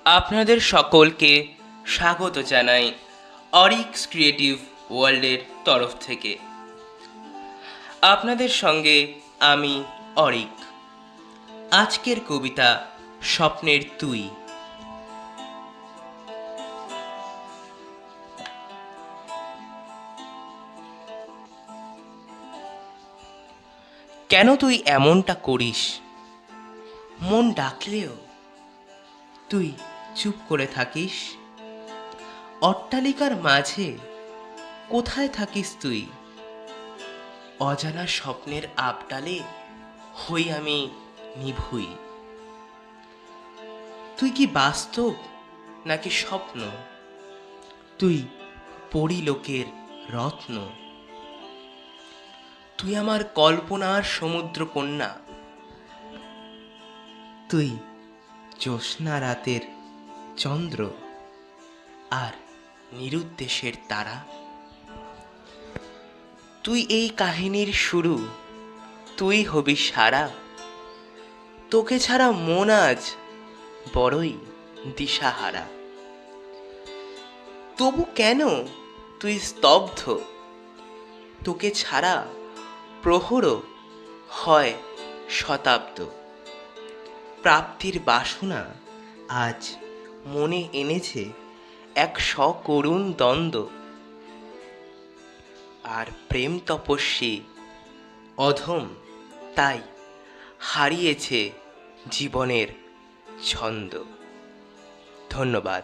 আপনাদের সকলকে স্বাগত জানাই অরিক্স ক্রিয়েটিভ ওয়ার্ল্ডের তরফ থেকে। আপনাদের সঙ্গে আমি অরিক। আজকের কবিতা স্বপ্নের তুই। কেন তুই এমনটা করিস? মন ডাকলেও তুই চুপ করে থাকিস। অট্টালিকার মাঝে কোথায় থাকিস তুই? অজানা স্বপ্নের আবডালে হই আমি নিভুই। তুই কি বাস্তব নাকি স্বপ্ন? তুই পরিলোকের রত্ন। তুই আমার কল্পনার সমুদ্র কন্যা। তুই জ্যোৎস্না রাতের চন্দ্র আর নিরুদ্দেশের তারা। তুই এই কাহিনীর শুরু, তুই হবি সারা। তোকে ছাড়া মন আজ বড়ই দিশাহারা। তবু কেন তুই স্তব্ধ? তোকে ছাড়া প্রহরও হয় শতাব্দ। প্রাপ্তির বাসনা আজ মনে এনেছে এক সকরুণ দ্বন্দ্ব। আর প্রেম তপস্বী অধম তাই হারিয়েছে জীবনের ছন্দ। ধন্যবাদ।